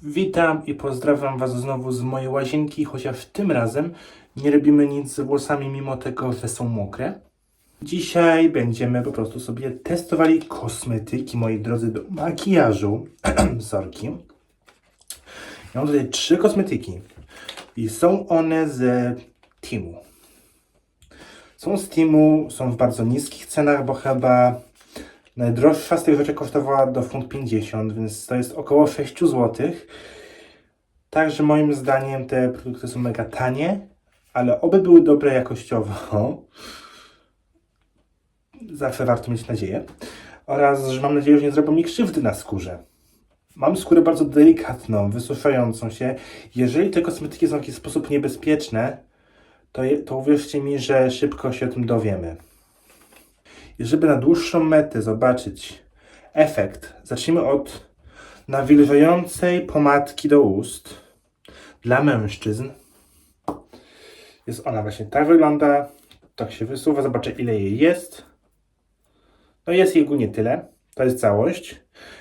Witam i pozdrawiam Was znowu z mojej łazienki, chociaż tym razem nie robimy nic z włosami, mimo tego, że są mokre. Dzisiaj będziemy po prostu sobie testowali kosmetyki, moi drodzy, do makijażu. Sorki. Ja mam tutaj 3 kosmetyki i są one z Temu. Są z Temu, są w bardzo niskich cenach, bo chyba najdroższa z tych rzeczy kosztowała do funt 50, więc to jest około 6 zł. Także moim zdaniem te produkty są mega tanie, ale oby były dobre jakościowo. Zawsze warto mieć nadzieję. Oraz, że mam nadzieję, że nie zrobią mi krzywdy na skórze. Mam skórę bardzo delikatną, wysuszającą się. Jeżeli te kosmetyki są w jakiś sposób niebezpieczne, to uwierzcie mi, że szybko się o tym dowiemy. I żeby na dłuższą metę zobaczyć efekt, zacznijmy od nawilżającej pomadki do ust dla mężczyzn. Jest ona właśnie tak wygląda, tak się wysuwa, zobaczę ile jej jest. No jest jej ogólnie tyle, to jest całość,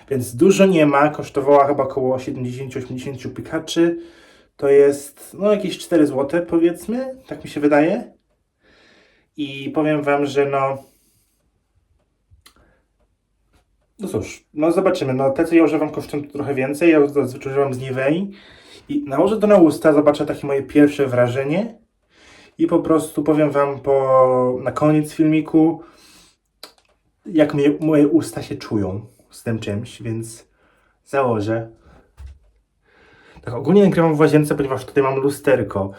więc dużo nie ma, kosztowała chyba około 70-80 pikaczy. To jest no jakieś 4 zł powiedzmy, tak mi się wydaje. I powiem Wam, że no cóż, no zobaczymy, no te co ja używam kosztują trochę więcej, ja zazwyczaj używam z Nivei. I nałożę to na usta, zobaczę takie moje pierwsze wrażenie. I po prostu powiem Wam na koniec filmiku, jak moje usta się czują z tym czymś, więc założę. Tak, ogólnie nagrywam w łazience, ponieważ tutaj mam lusterko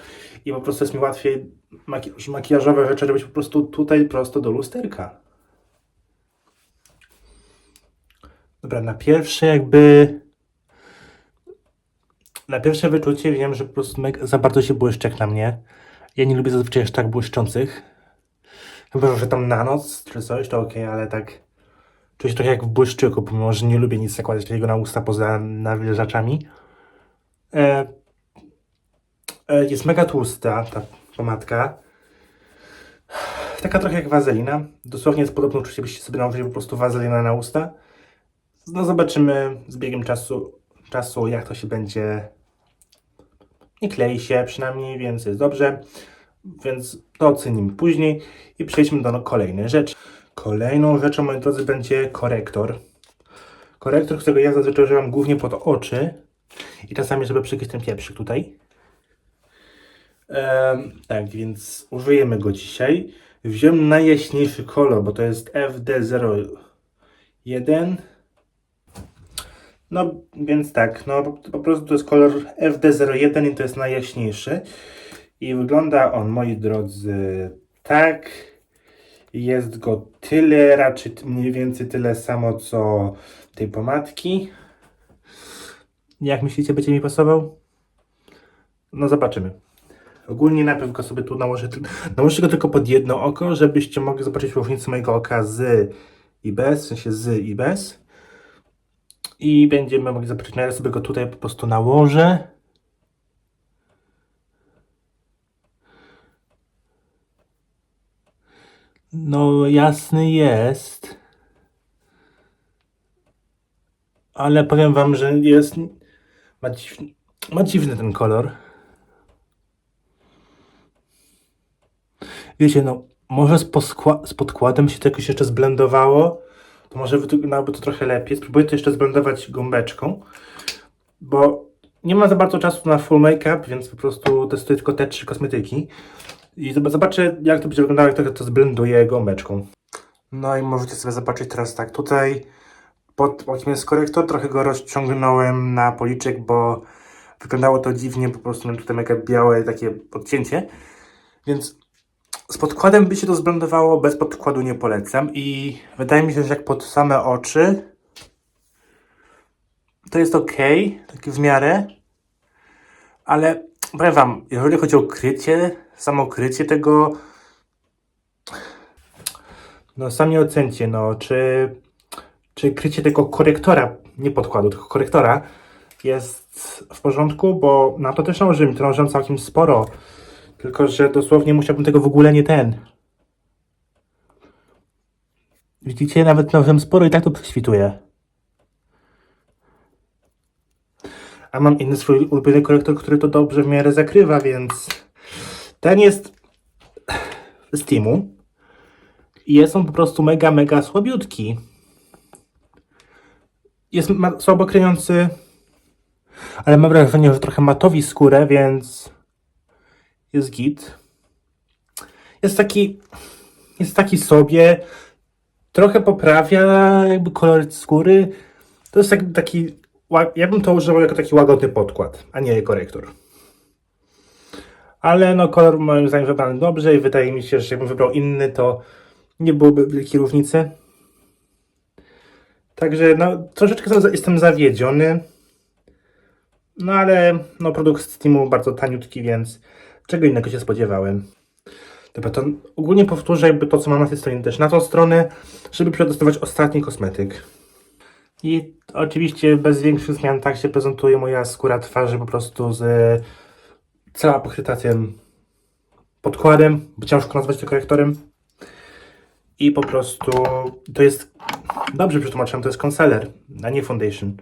i po prostu jest mi łatwiej makijażowe rzeczy robić po prostu tutaj prosto do lusterka. Dobra, na pierwsze wyczucie wiem, że po prostu za bardzo się błyszczy jak na mnie. Ja nie lubię zazwyczaj aż tak błyszczących. Chyba, że tam na noc czy coś, to okej, ale tak czuję się trochę jak w błyszczyku, pomimo że nie lubię nic zakładać takiego na usta poza nawilżaczami. Jest mega tłusta ta pomadka. Taka trochę jak wazelina. Dosłownie jest podobne uczucie, byście sobie nałożyli po prostu wazelinę na usta. No zobaczymy z biegiem czasu jak to się będzie. Nie klei się przynajmniej, więc jest dobrze. Więc to ocenimy później i przejdźmy do kolejnej rzeczy. Kolejną rzeczą, moi drodzy, będzie korektor. Korektor, którego ja zazwyczaj używam głównie pod oczy i czasami, żeby przykryć ten pieprzyk tutaj. Tak, więc użyjemy go dzisiaj. Wziąłem najjaśniejszy kolor, bo to jest FD01. No, więc tak, no po prostu to jest kolor FD01 i to jest najjaśniejszy. I wygląda on, moi drodzy, tak. Jest go tyle, raczej mniej więcej tyle samo, co tej pomadki. Jak myślicie, będzie mi pasował? No zobaczymy. Ogólnie najpierw go sobie tu nałożę go tylko pod jedno oko, żebyście mogli zobaczyć różnicę mojego oka z i bez, w sensie z i bez. I będziemy mogli zobaczyć, no ja sobie go tutaj po prostu nałożę. No jasny jest. Ale powiem Wam, że ma dziwny ten kolor. Wiecie, no może z podkładem się to jakoś jeszcze zblendowało. To może wyglądałoby to trochę lepiej. Spróbuję to jeszcze zblendować gąbeczką. Bo nie ma za bardzo czasu na full make-up, więc po prostu testuję tylko te 3 kosmetyki. I zobaczę, jak to będzie wyglądało, jak trochę to zblenduję gąbeczką. No i możecie sobie zobaczyć teraz tak, tutaj pod okiem jest korektor, trochę go rozciągnąłem na policzek, bo wyglądało to dziwnie, po prostu mam tutaj mega białe takie podcięcie. Więc z podkładem by się to zblendowało, bez podkładu nie polecam i wydaje mi się, że jak pod same oczy to jest ok, taki w miarę, ale powiem Wam, jeżeli chodzi o samo krycie tego, no sami ocencie, no czy krycie tego korektora, nie podkładu, tylko korektora jest w porządku, bo na to też nałożyłem, to nałożyłem całkiem sporo, tylko że dosłownie musiałbym tego w ogóle nie Widzicie, nawet nałożyłem sporo i tak to prześwituje. A mam inny swój ulubiony korektor, który to dobrze w miarę zakrywa, więc ten jest z Teamu i jest on po prostu mega, mega słabiutki. Jest słabo kryjący, ale mam wrażenie, że trochę matowi skórę, więc jest git. Jest taki sobie, trochę poprawia jakby kolor skóry. To jest taki, ja bym to używał jako taki łagodny podkład, a nie korektor. Ale no kolor moim zdaniem wybrany dobrze i wydaje mi się, że jakbym wybrał inny, to nie byłoby wielkiej różnicy. Także no troszeczkę jestem zawiedziony. No ale no produkt z Teamu bardzo taniutki, więc czego innego się spodziewałem. Dobra, to ogólnie powtórzę jakby to, co mam na tej stronie też na tą stronę, żeby przetestować ostatni kosmetyk. I oczywiście bez większych zmian tak się prezentuje moja skóra twarzy po prostu z cała pokryta tym podkładem, bo ciężko nazwać to korektorem. I po prostu to jest, dobrze przetłumaczyłem, to jest concealer, a nie foundation.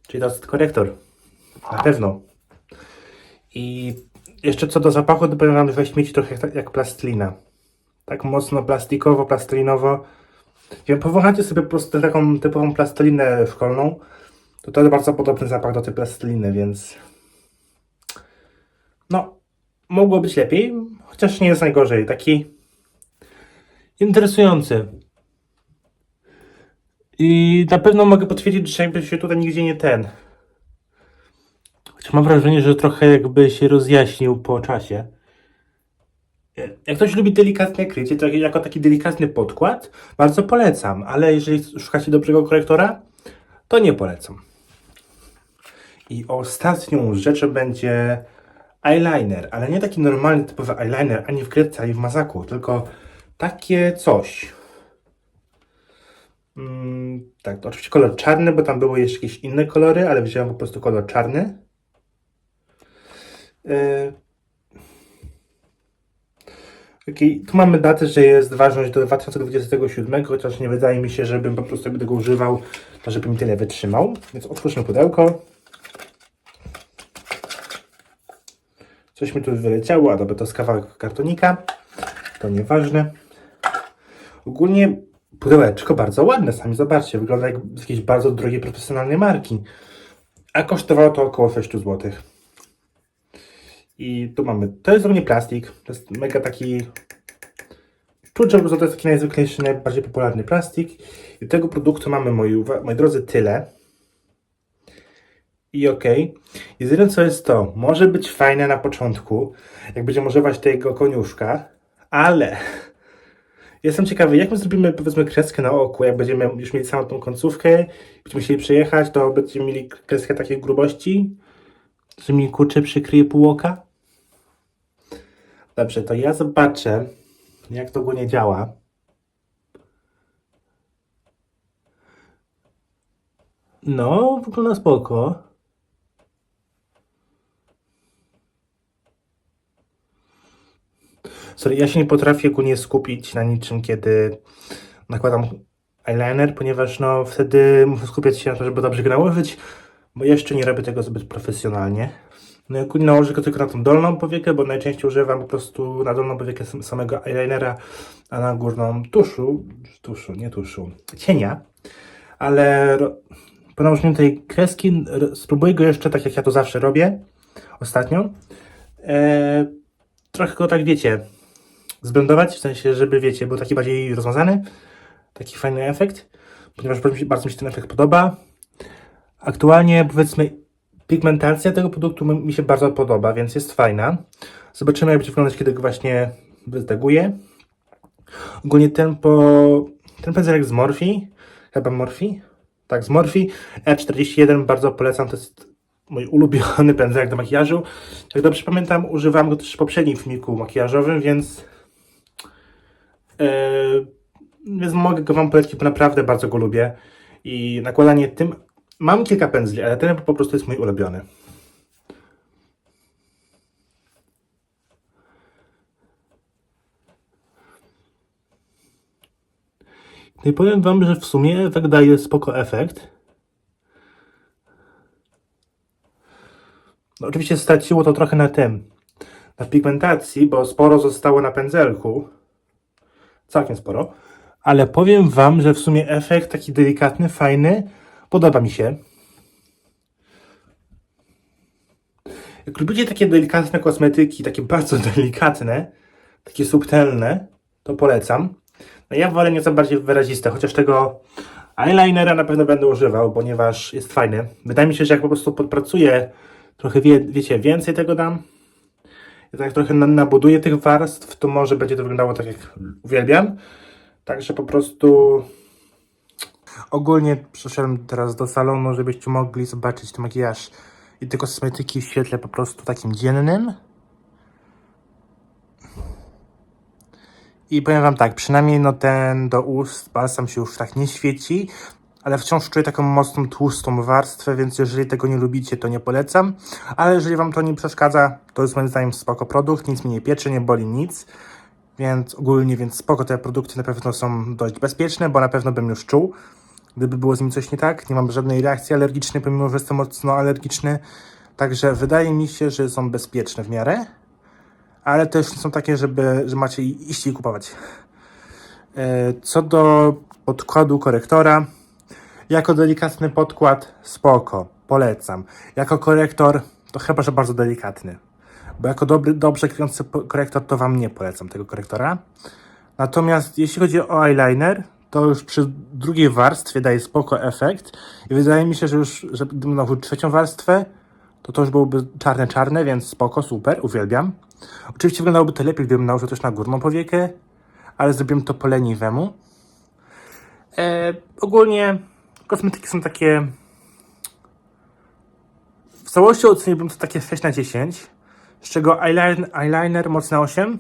Czyli to jest korektor. Na pewno. I jeszcze co do zapachu, to powiem wam, że śmieci trochę jak plastelina. Tak mocno plastikowo, plastelinowo. Jak powąchacie sobie po prostu taką typową plastelinę szkolną, to jest bardzo podobny zapach do tej plasteliny, więc no, mogło być lepiej, chociaż nie jest najgorzej. Taki interesujący. I na pewno mogę potwierdzić, że jakby się tutaj nigdzie nie Chociaż mam wrażenie, że trochę jakby się rozjaśnił po czasie. Jak ktoś lubi delikatne krycie, to jako taki delikatny podkład, bardzo polecam, ale jeżeli szukacie dobrego korektora, to nie polecam. I ostatnią rzeczą będzie eyeliner, ale nie taki normalny, typowy eyeliner, ani w kredce, ani w mazaku, tylko takie coś. Tak, to oczywiście kolor czarny, bo tam były jeszcze jakieś inne kolory, ale wziąłem po prostu kolor czarny. Tu mamy datę, że jest ważność do 2027, chociaż nie wydaje mi się, żebym po prostu tego używał, to żeby mi tyle wytrzymał. Więc otwórzmy pudełko. Coś mi tu wyleciało, a dobra, to jest kawałek kartonika. To nieważne. Ogólnie pudełeczko bardzo ładne, sami zobaczcie. Wygląda jak z jakiejś bardzo drogiej, profesjonalnej marki. A kosztowało to około 6 zł. I tu mamy, to jest ogólnie plastik. To jest mega taki... Czuć, że to jest taki najzwyklejszy, najbardziej popularny plastik. I tego produktu mamy, moi drodzy, tyle. I okej. Jedyne co jest to, może być fajne na początku, jak będziemy używać tego koniuszka, ale jestem ciekawy, jak my zrobimy, powiedzmy, kreskę na oku, jak będziemy już mieli samą tą końcówkę, będziemy musieli przejechać, to będziemy mieli kreskę takiej grubości, że mi kurczę przykryje pół oka. Dobrze, to ja zobaczę, jak to ogólnie działa. No, wygląda spoko. Sorry, ja się nie potrafię ogólnie skupić na niczym, kiedy nakładam eyeliner, ponieważ no wtedy muszę skupiać się na to, żeby dobrze go nałożyć, bo jeszcze nie robię tego zbyt profesjonalnie. No i ogólnie nałożę go tylko na tą dolną powiekę, bo najczęściej używam po prostu na dolną powiekę samego eyelinera, a na górną cienia. Ale po nałożeniu tej kreski spróbuję go jeszcze, tak jak ja to zawsze robię ostatnio, trochę go tak wiecie, zblendować, w sensie, żeby wiecie, był taki bardziej rozmazany, taki fajny efekt, ponieważ bardzo mi się ten efekt podoba. Aktualnie powiedzmy pigmentacja tego produktu mi się bardzo podoba, więc jest fajna. Zobaczymy, jak będzie wyglądać, kiedy go właśnie wyteguję. Ogólnie ten pędzelek z Morphe, chyba Morphe? Tak, z Morphe E41 bardzo polecam, to jest mój ulubiony pędzelek do makijażu. Jak dobrze pamiętam, używam go też w poprzednim filmiku makijażowym, więc mogę go wam polecić, bo naprawdę bardzo go lubię. I nakładanie tym... Mam kilka pędzli, ale ten po prostu jest mój ulubiony. No i powiem wam, że w sumie efekt daje spoko efekt. No, oczywiście straciło to trochę na tym, na pigmentacji, bo sporo zostało na pędzelku. Całkiem sporo. Ale powiem wam, że w sumie efekt taki delikatny, fajny, podoba mi się. Jak lubicie takie delikatne kosmetyki, takie bardzo delikatne, takie subtelne, to polecam. No ja wolę nieco bardziej wyraziste, chociaż tego eyelinera na pewno będę używał, ponieważ jest fajny. Wydaje mi się, że jak po prostu podpracuję, trochę wiecie, więcej tego dam, ja tak trochę nabuduję tych warstw, to może będzie to wyglądało tak, jak uwielbiam. Także po prostu ogólnie przyszedłem teraz do salonu, żebyście mogli zobaczyć ten makijaż i te kosmetyki w świetle po prostu takim dziennym. I powiem wam tak, przynajmniej no ten do ust balsam się już tak nie świeci, ale wciąż czuję taką mocną, tłustą warstwę, więc jeżeli tego nie lubicie, to nie polecam. Ale jeżeli wam to nie przeszkadza, to jest moim zdaniem spoko produkt, nic mi nie pieczy, nie boli nic. Więc ogólnie, więc spoko, te produkty na pewno są dość bezpieczne, bo na pewno bym już czuł, gdyby było z nim coś nie tak. Nie mam żadnej reakcji alergicznej, pomimo że jestem mocno alergiczny. Także wydaje mi się, że są bezpieczne w miarę. Ale też nie są takie, że macie iść i kupować. Co do podkładu korektora, jako delikatny podkład spoko, polecam. Jako korektor to chyba, że bardzo delikatny. Bo jako dobrze kryjący korektor to wam nie polecam tego korektora. Natomiast jeśli chodzi o eyeliner, to już przy drugiej warstwie daje spoko efekt. I wydaje mi się, że już, że gdybym nałożył trzecią warstwę, to już byłoby czarne, więc spoko, super, uwielbiam. Oczywiście wyglądałoby to lepiej, gdybym nałożył też na górną powiekę, ale zrobiłem to po leniwemu. Ogólnie kosmetyki są takie... W całości oceniłbym to takie 6 na 10, z czego eyeliner mocne 8,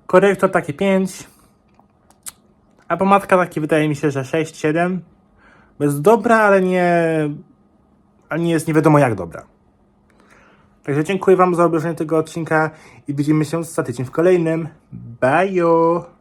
korektor takie 5, a pomadka takie wydaje mi się, że 6-7. Jest dobra, ale nie jest nie wiadomo jak dobra. Także dziękuję wam za obejrzenie tego odcinka i widzimy się za tydzień w kolejnym. Bye!